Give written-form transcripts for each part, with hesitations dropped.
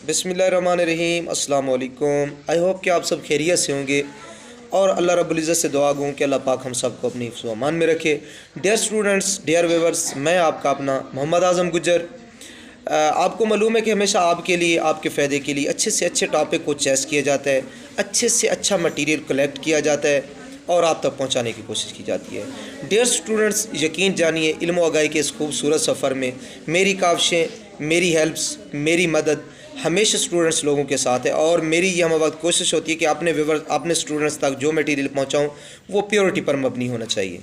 बिस्मिल्लाहिर्रहमानिर्रहीम, अस्सलाम वालेकुम। आई होप कि आप सब खैरियत से होंगे और अल्लाह रब्बुल इज़्ज़त से दुआ गूँ कि अल्लाह पाक हम सबको अपनी हिफ्ज़ व अमान में रखे। डियर स्टूडेंट्स, डियर व्यूअर्स, मैं आपका अपना मोहम्मद आज़म गुज्जर। आपको मालूम है कि हमेशा आपके लिए, आपके फ़ायदे के लिए अच्छे से अच्छे टॉपिक को चॉइस किया जाता है, अच्छे से अच्छा मटीरियल कलेक्ट किया जाता है और आप तक पहुंचाने की कोशिश की जाती है। डियर स्टूडेंट्स, यकीन जानिए इल्म व आगाही के इस खूबसूरत सफ़र में मेरी काविशें, मेरी हेल्प्स, मेरी मदद हमेशा स्टूडेंट्स लोगों के साथ है और मेरी ये हम वक्त कोशिश होती है कि अपने व्यूअर्स, अपने स्टूडेंट्स तक जो मटीरियल पहुंचाऊं वो प्योरिटी पर मबनी होना चाहिए।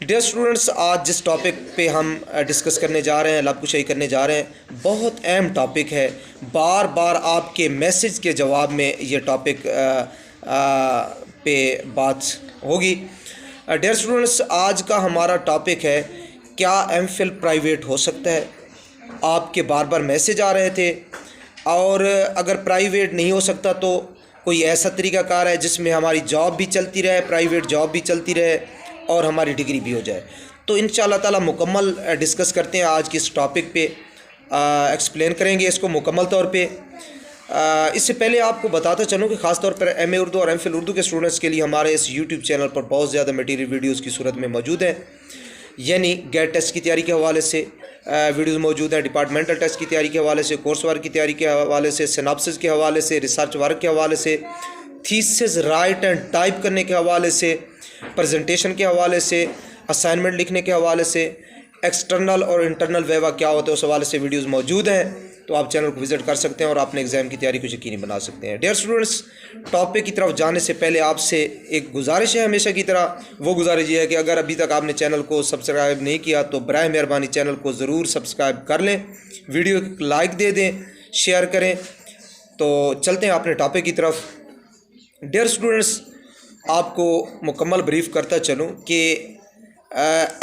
डियर स्टूडेंट्स, आज जिस टॉपिक पे हम डिस्कस करने जा रहे हैं, लबकुशाई करने जा रहे हैं, बहुत अहम टॉपिक है। बार बार आपके मैसेज के जवाब में ये टॉपिक पे बात होगी। डियर स्टूडेंट्स, आज का हमारा टॉपिक है क्या एमफिल प्राइवेट हो सकता है। आपके बार बार मैसेज आ रहे थे और अगर प्राइवेट नहीं हो सकता तो कोई ऐसा तरीक़ाकार है जिसमें हमारी जॉब भी चलती रहे, प्राइवेट जॉब भी चलती रहे और हमारी डिग्री भी हो जाए। तो इंशाअल्लाह ताला मुकम्मल डिस्कस करते हैं आज के इस टॉपिक पे, एक्सप्लेन करेंगे इसको मुकम्मल तौर पे। इससे पहले आपको बताता चलूँ कि ख़ास तौर पर MA उर्दू और MPhil उर्दू के स्टूडेंट्स के लिए हमारे इस YouTube चैनल पर बहुत ज़्यादा मटीरियल वीडियोज़ की सूरत में मौजूद है। यानी गेट टेस्ट की तैयारी के हवाले से वीडियोज़ मौजूद हैं, डिपार्टमेंटल टेस्ट की तैयारी के हवाले से, कोर्स वर्क की तैयारी के हवाले से, सिनॉप्सिस के हवाले से, रिसर्च वर्क के हवाले से, थीसज राइट एंड टाइप करने के हवाले से, प्रेजेंटेशन के हवाले से, असाइनमेंट लिखने के हवाले से, एक्सटर्नल और इंटरनल वेवा क्या होता है उस हवाले से वीडियोज़ मौजूद हैं। तो आप चैनल को विज़िट कर सकते हैं और अपने एग्ज़ाम की तैयारी को यकीनी बना सकते हैं। डियर स्टूडेंट्स, टॉपिक की तरफ जाने से पहले आपसे एक गुजारिश है हमेशा की तरह। वो गुजारिश ये है कि अगर अभी तक आपने चैनल को सब्सक्राइब नहीं किया तो बराए मेहरबानी चैनल को ज़रूर सब्सक्राइब कर लें, वीडियो को लाइक दे दें, शेयर करें। तो चलते हैं अपने टॉपिक की तरफ। डियर स्टूडेंट्स, आपको मुकम्मल ब्रीफ करता चलूँ कि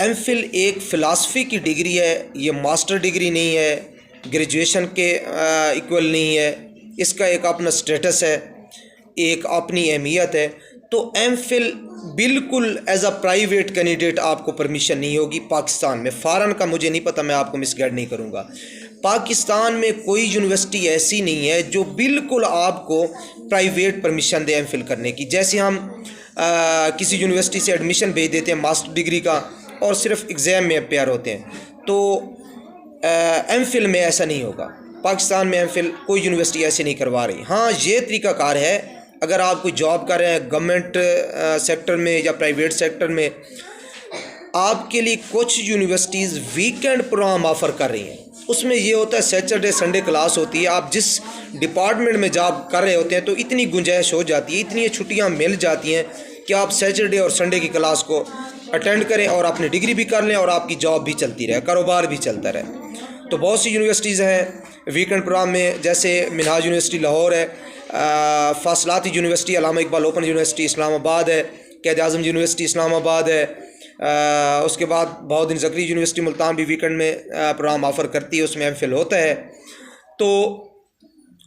एमफिल एक फ़िलासफ़ी की डिग्री है, ये मास्टर डिग्री नहीं है, ग्रेजुएशन के इक्वल नहीं है। इसका एक अपना स्टेटस है, एक अपनी अहमियत है। तो एमफिल बिल्कुल एज अ प्राइवेट कैंडिडेट आपको परमिशन नहीं होगी पाकिस्तान में। फ़ॉरेन का मुझे नहीं पता, मैं आपको मिसगाइड नहीं करूँगा। पाकिस्तान में कोई यूनिवर्सिटी ऐसी नहीं है जो बिल्कुल आपको प्राइवेट परमिशन दे एमफिल करने की। जैसे हम किसी यूनिवर्सिटी से एडमिशन भेज देते हैं मास्टर डिग्री का और सिर्फ एग्ज़ाम में अपेयर होते हैं, तो एमफिल में ऐसा नहीं होगा। पाकिस्तान में एमफिल कोई यूनिवर्सिटी ऐसे नहीं करवा रही। हाँ, ये तरीक़ाकार है, अगर आप कोई जॉब कर रहे हैं गवर्नमेंट सेक्टर में या प्राइवेट सेक्टर में, आपके लिए कुछ यूनिवर्सिटीज़ वीकेंड प्रोग्राम ऑफ़र कर रही हैं। उसमें ये होता है सैटरडे संडे क्लास होती है। आप जिस डिपार्टमेंट में जॉब कर रहे होते हैं तो इतनी गुंजाइश हो जाती है, इतनी छुट्टियाँ मिल जाती हैं कि आप सैटरडे और संडे की क्लास को अटेंड करें और अपनी डिग्री भी कर लें और आपकी जॉब भी चलती रहे, कारोबार भी चलता रहे। तो बहुत सी यूनिवर्सिटीज़ हैं वीकेंड प्रोग्राम में, जैसे मिनहाज यूनिवर्सिटी लाहौर है, फासलाती यूनिवर्सिटी अल्लामा इकबाल ओपन यूनिवर्सिटी इस्लामाबाद है, कैद आज़म यूनिवर्सिटी इस्लामाबाद है। उसके बाद बहुद्दीन ज़करी यूनिवर्सिटी मुल्तान भी वीकेंड में प्रोग्राम ऑफ़र करती है, उसमें एमफिल होता है। तो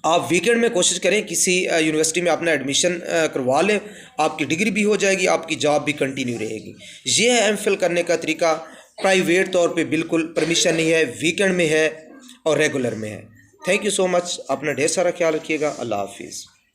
आप वीकेंड में कोशिश करें किसी यूनिवर्सिटी में अपना एडमिशन करवा लें, आपकी डिग्री भी हो जाएगी, आपकी जॉब भी कंटिन्यू रहेगी। ये है एमफिल करने का तरीका। प्राइवेट तौर पे बिल्कुल परमिशन नहीं है, वीकेंड में है और रेगुलर में है। थैंक यू सो मच, अपना ढेर सारा ख्याल रखिएगा। अल्लाह हाफिज़।